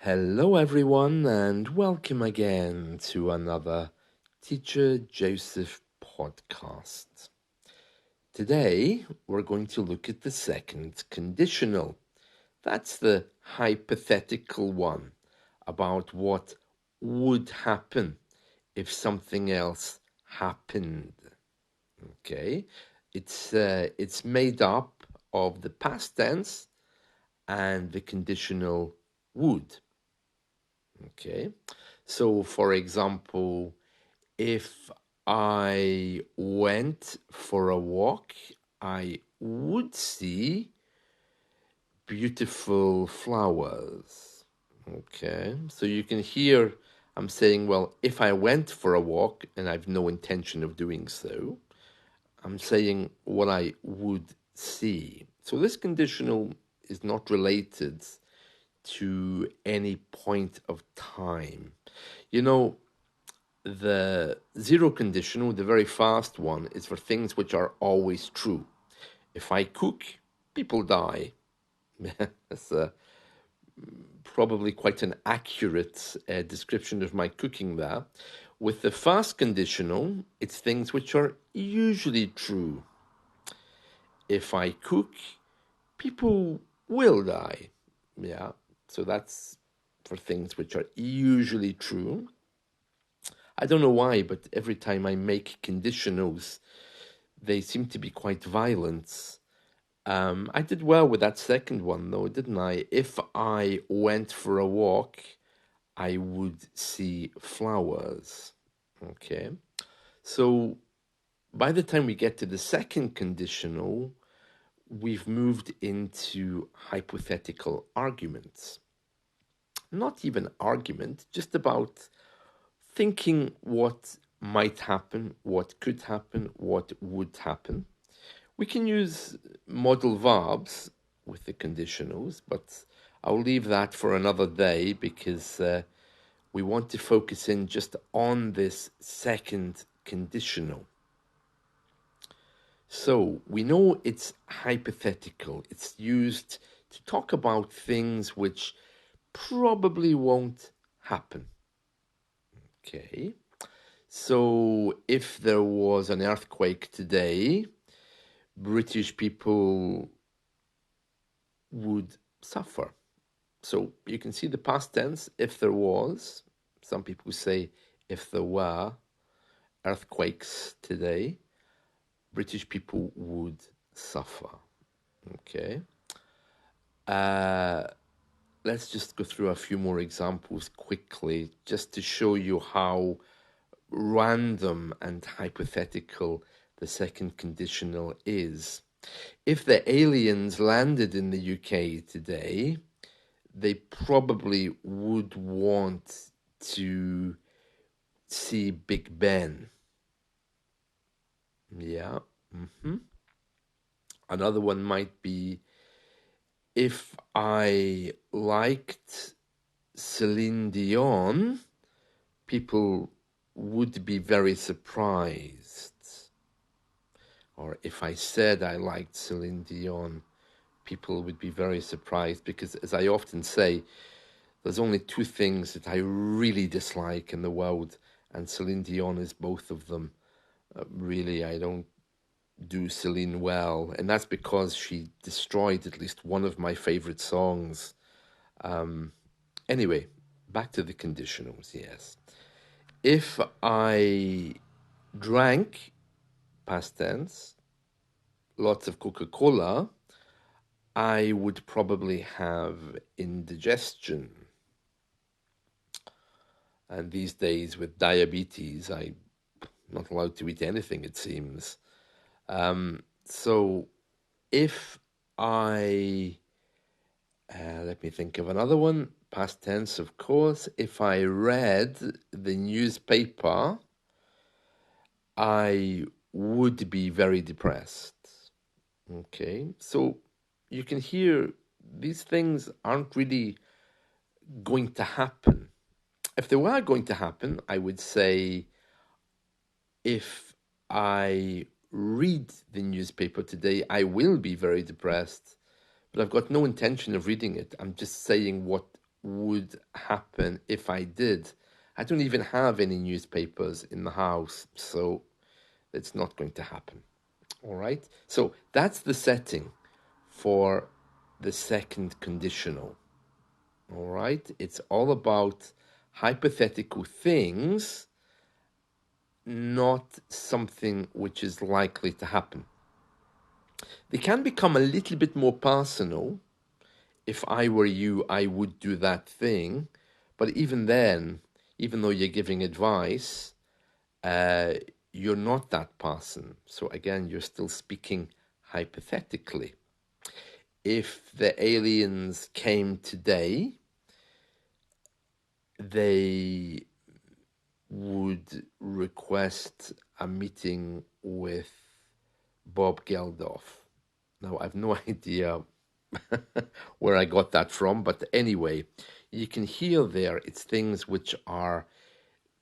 Hello, everyone, and welcome again to another Teacher Joseph podcast. Today, we're going to look at the second conditional. That's the hypothetical one about what would happen if something else happened. Okay, it's made up of the past tense and the conditional would. Okay, so for example, if I went for a walk, I would see beautiful flowers. Okay, so you can hear I'm saying, well, if I went for a walk and I've no intention of doing so, I'm saying what I would see. So this conditional is not related to any point of time. You know, the zero conditional, the very fast one, is for things which are always true. If I cook, people die. That's probably quite an accurate description of my cooking there. With the fast conditional, it's things which are usually true. If I cook, people will die. Yeah, so that's for things which are usually true. I don't know why, but every time I make conditionals, they seem to be quite violent. I did well with that second one, though, didn't I? If I went for a walk, I would see flowers. Okay. So by the time we get to the second conditional, we've moved into hypothetical arguments. Not even argument, just about thinking what might happen, what could happen, what would happen. We can use modal verbs with the conditionals, but I'll leave that for another day because we want to focus in just on this second conditional. So we know it's hypothetical. It's used to talk about things which probably won't happen. Okay. So if there was an earthquake today, British people would suffer. So you can see the past tense, if there was. Some people say if there were earthquakes today, British people would suffer. Okay. Let's just go through a few more examples quickly, just to show you how random and hypothetical the second conditional is. If the aliens landed in the UK today, they probably would want to see Big Ben. Yeah. Another one might be, if I liked Celine Dion, people would be very surprised. Or if I said I liked Celine Dion, people would be very surprised, because, as I often say, there's only two things that I really dislike in the world, and Celine Dion is both of them. Really, I don't do Celine well, and that's because she destroyed at least one of my favorite songs. Anyway, back to the conditionals, yes. If I drank, past tense, lots of Coca-Cola, I would probably have indigestion. And these days with diabetes, I'm not allowed to eat anything, it seems. So if I, let me think of another one, past tense, of course. If I read the newspaper, I would be very depressed. Okay, so you can hear these things aren't really going to happen. If they were going to happen, I would say, if I read the newspaper today, I will be very depressed, but I've got no intention of reading it. I'm just saying what would happen if I did. I don't even have any newspapers in the house, so it's not going to happen. All right? So that's the setting for the second conditional. All right? It's all about hypothetical things, not something which is likely to happen. They can become a little bit more personal. If I were you, I would do that thing. But even then, even though you're giving advice, you're not that person. So again, you're still speaking hypothetically. If the aliens came today, they would request a meeting with Bob Geldof. Now, I've no idea where I got that from, but anyway, you can hear there it's things which are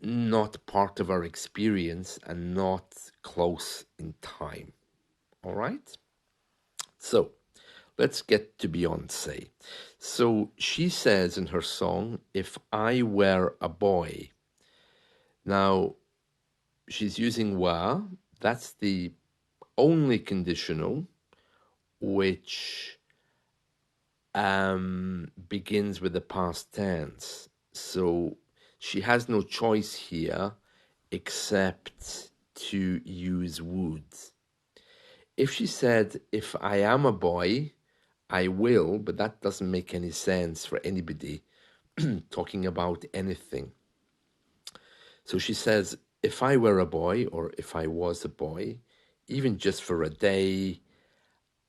not part of our experience and not close in time. All right? So, let's get to Beyonce. So, she says in her song, "If I were a boy." Now, she's using were. That's the only conditional which begins with the past tense. So she has no choice here except to use would. If she said, "If I am a boy, I will," but that doesn't make any sense for anybody talking about anything. So she says, "If I were a boy," or "if I was a boy, even just for a day,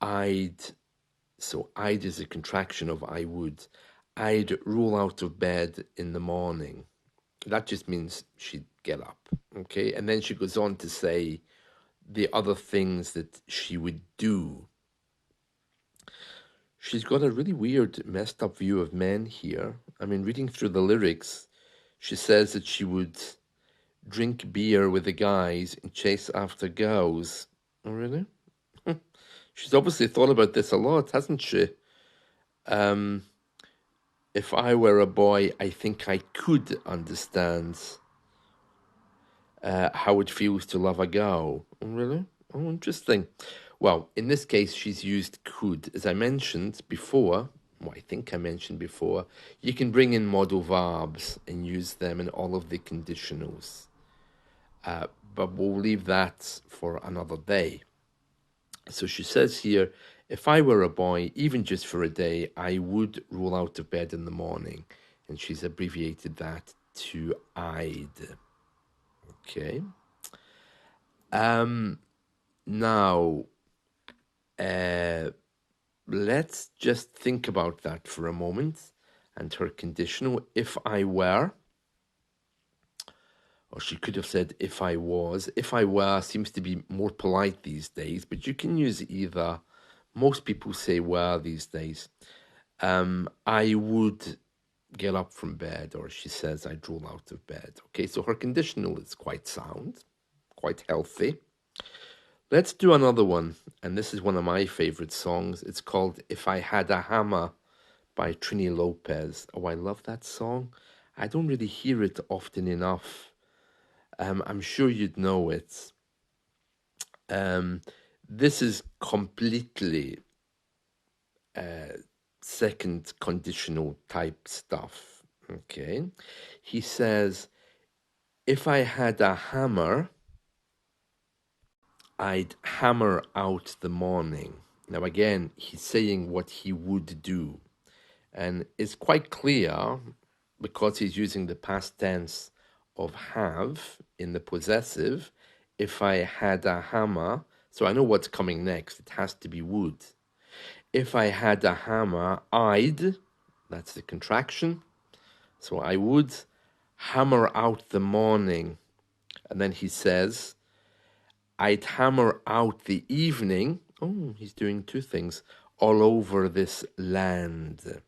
I'd," so I'd is a contraction of I would, "I'd roll out of bed in the morning." That just means she'd get up, okay? And then she goes on to say the other things that she would do. She's got a really weird, messed up view of men here. I mean, reading through the lyrics, she says that she would drink beer with the guys and chase after girls. Oh, really? She's obviously thought about this a lot, hasn't she? If I were a boy, I think I could understand how it feels to love a girl. Oh, really? Oh, interesting. Well, in this case, she's used could. As I mentioned before, well, I think I mentioned before, you can bring in modal verbs and use them in all of the conditionals. But we'll leave that for another day. So she says here, "If I were a boy, even just for a day, I would roll out of bed in the morning." And she's abbreviated that to I'd. Okay. Now, let's just think about that for a moment. And her conditional, "if I were," or she could have said, "if I was." "If I were" seems to be more polite these days, but you can use either. Most people say were these days. I would get up from bed, or she says, "I'd roll out of bed." Okay, so her conditional is quite sound, quite healthy. Let's do another one, and this is one of my favorite songs. It's called "If I Had a Hammer" by Trini Lopez. Oh, I love that song. I don't really hear it often enough. I'm sure you'd know it. This is completely second conditional type stuff. Okay. He says, "If I had a hammer, I'd hammer out the morning." Now, again, he's saying what he would do. And it's quite clear because he's using the past tense of have in the possessive. If I had a hammer, so I know what's coming next. It has to be would. If I had a hammer, I'd, that's the contraction. So I would hammer out the morning. And then he says, "I'd hammer out the evening." Oh, he's doing two things. "All over this land."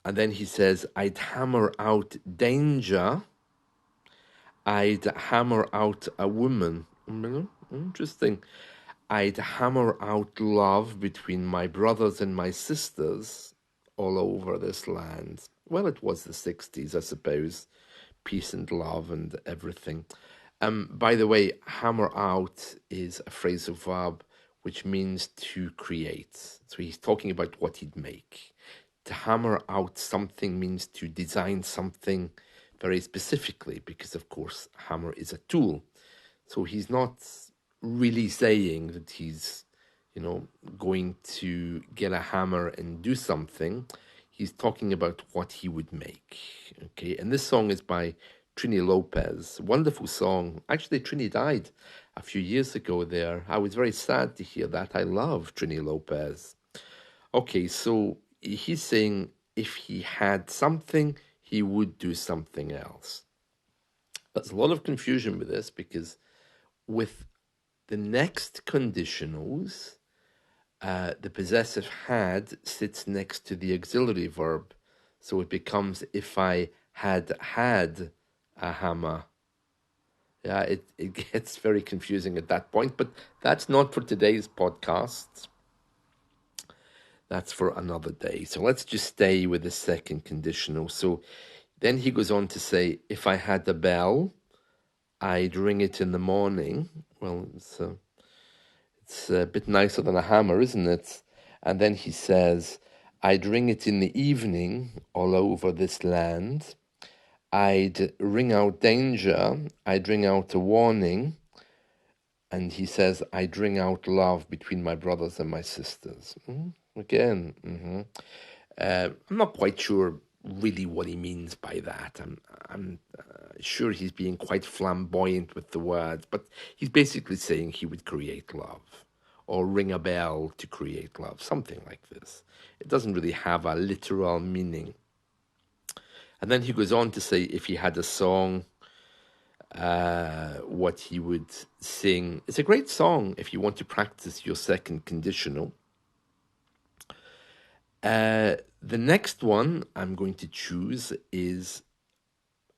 And then he says, "I'd hammer out danger. I'd hammer out a woman." Interesting. "I'd hammer out love between my brothers and my sisters." all over this land. Well, it was the 60s, I suppose. Peace and love and everything. By the way, hammer out is a phrasal verb which means to create. So he's talking about what he'd make. To hammer out something means to design something very specifically, because of course, hammer is a tool. So he's not really saying that he's, going to get a hammer and do something. He's talking about what he would make. Okay, and this song is by Trini Lopez. Wonderful song. Actually, Trini died a few years ago there. I was very sad to hear that. I love Trini Lopez. Okay, so he's saying if he had something, he would do something else. There's a lot of confusion with this because with the next conditionals, the possessive had sits next to the auxiliary verb. So it becomes if I had had a hammer. Yeah, it gets very confusing at that point, but that's not for today's podcast. That's for another day. So let's just stay with the second conditional. So then he goes on to say, if I had a bell, I'd ring it in the morning. Well, it's a bit nicer than a hammer, isn't it? And then he says, I'd ring it in the evening all over this land. I'd ring out danger. I'd ring out a warning. And he says, I'd ring out love between my brothers and my sisters. Again, I'm not quite sure really what he means by that. I'm sure he's being quite flamboyant with the words, but he's basically saying he would create love or ring a bell to create love, something like this. It doesn't really have a literal meaning. And then he goes on to say if he had a song, what he would sing. It's a great song if you want to practice your second conditional. The next one I'm going to choose is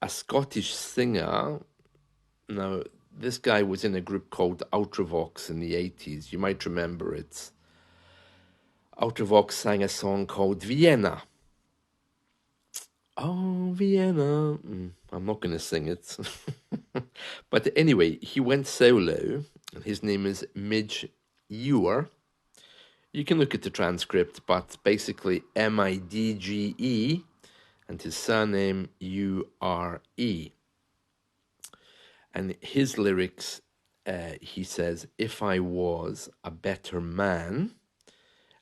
a Scottish singer. Now, this guy was in a group called Ultravox in the 80s. You might remember it. Ultravox sang a song called Vienna. Oh, Vienna. I'm not going to sing it. But anyway, he went solo. His name is Midge Ure. You can look at the transcript, but basically Midge, and his surname Ure. And his lyrics, he says, if I was a better man.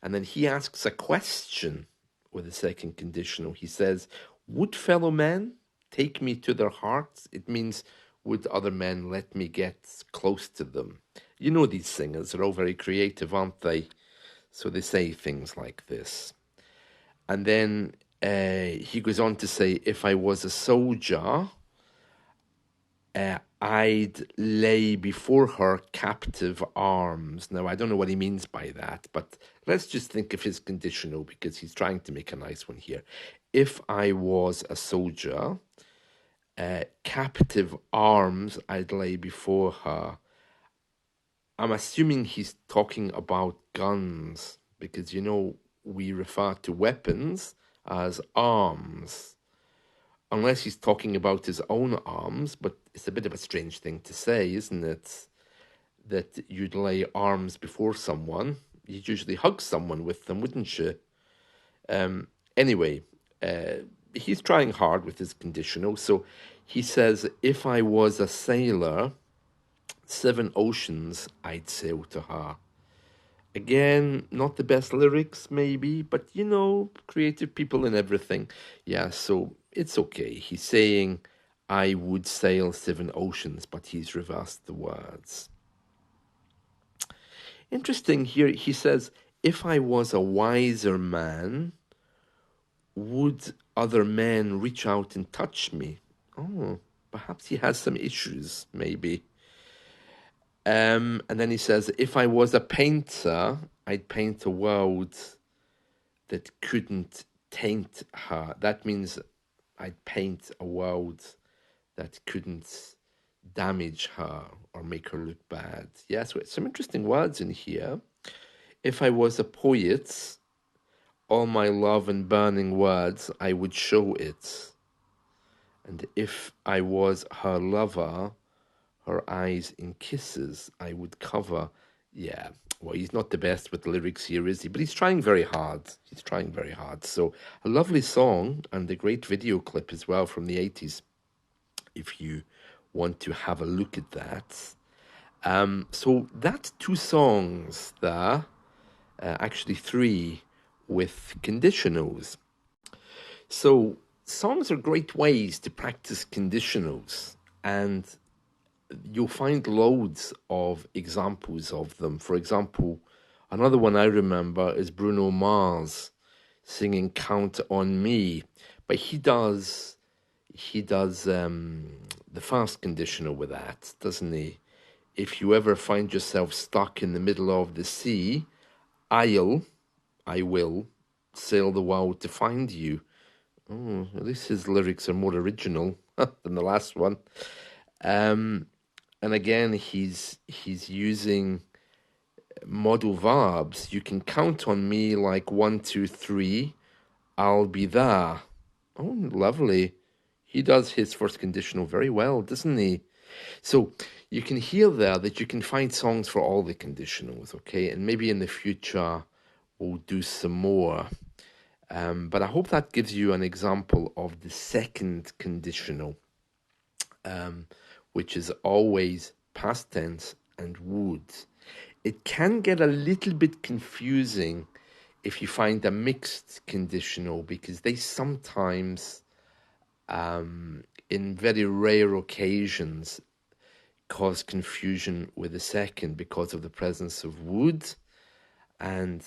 And then he asks a question with a second conditional. He says, would fellow men take me to their hearts? It means, would other men let me get close to them? You know these singers, they're all very creative, aren't they? So they say things like this. And then he goes on to say, if I was a soldier, I'd lay before her captive arms. Now, I don't know what he means by that, but let's just think of his conditional because he's trying to make a nice one here. If I was a soldier, captive arms I'd lay before her. I'm assuming he's talking about guns because, we refer to weapons as arms. Unless he's talking about his own arms, but it's a bit of a strange thing to say, isn't it? That you'd lay arms before someone. You'd usually hug someone with them, wouldn't you? Anyway, he's trying hard with his conditional. So he says, if I was a sailor, 7 oceans I'd sail to her. Again, not the best lyrics, maybe, but creative people and everything. Yeah, so it's okay. He's saying, I would sail 7 oceans, but he's reversed the words. Interesting here, he says, if I was a wiser man, would other men reach out and touch me? Oh, perhaps he has some issues, maybe. And then he says, if I was a painter, I'd paint a world that couldn't taint her. That means I'd paint a world that couldn't damage her or make her look bad. Yeah, so some interesting words in here. If I was a poet, all my love and burning words, I would show it. And if I was her lover, her eyes in kisses I would cover. Yeah, well, he's not the best with the lyrics here, is he? But he's trying very hard. He's trying very hard. So, a lovely song and a great video clip as well from the 80s, if you want to have a look at that. So that's two songs there, actually three, with conditionals. So songs are great ways to practice conditionals, and you'll find loads of examples of them. For example, another one I remember is Bruno Mars singing "Count on Me," but he does the fast conditional with that, doesn't he? If you ever find yourself stuck in the middle of the sea, I will sail the world to find you. Oh, at least his lyrics are more original than the last one. And again, he's using modal verbs. You can count on me like 1, 2, 3. I'll be there. Oh, lovely. He does his first conditional very well, doesn't he? So you can hear there that you can find songs for all the conditionals, okay? And maybe in the future we'll do some more. But I hope that gives you an example of the second conditional, which is always past tense and would. It can get a little bit confusing if you find a mixed conditional, because they sometimes, in very rare occasions, cause confusion with the second because of the presence of would. And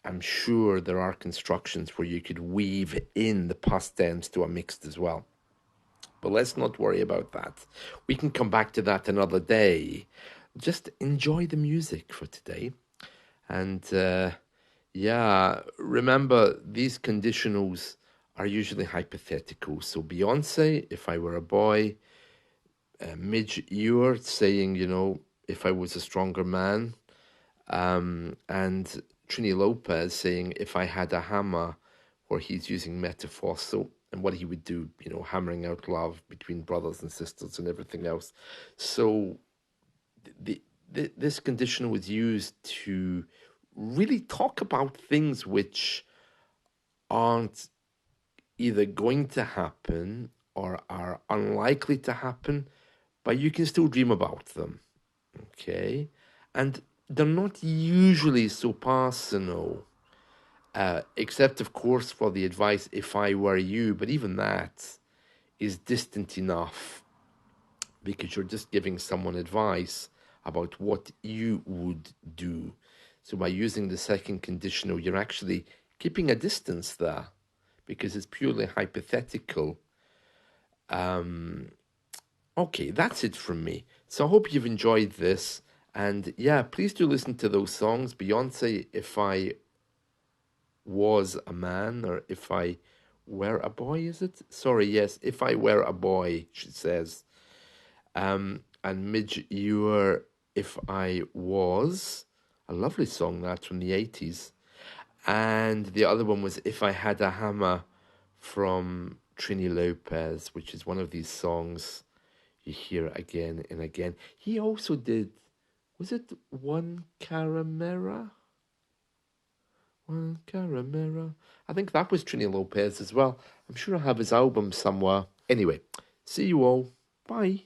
I'm sure there are constructions where you could weave in the past tense to a mixed as well. But let's not worry about that. We can come back to that another day. Just enjoy the music for today. And yeah, remember, these conditionals are usually hypothetical. So Beyonce, if I were a boy, Midge Ure saying, if I was a stronger man, and Trini Lopez saying, if I had a hammer, where he's using metaphor, so, and what he would do, hammering out love between brothers and sisters and everything else. So this condition was used to really talk about things which aren't either going to happen or are unlikely to happen, but you can still dream about them, okay? And they're not usually so personal, except, of course, for the advice, if I were you, but even that is distant enough because you're just giving someone advice about what you would do. So by using the second conditional, you're actually keeping a distance there because it's purely hypothetical. Okay, that's it from me. So I hope you've enjoyed this. And yeah, please do listen to those songs. Beyonce, If I Was a Man, or If I Were a Boy, is it? Sorry, yes, If I Were a Boy, she says. And Midge Ure, If I Was. A lovely song, that, from the 80s. And the other one was If I Had a Hammer from Trini Lopez, which is one of these songs you hear again and again. He also did, was it One Caramera? One Caramera. I think that was Trini Lopez as well. I'm sure I have his album somewhere. Anyway, see you all. Bye.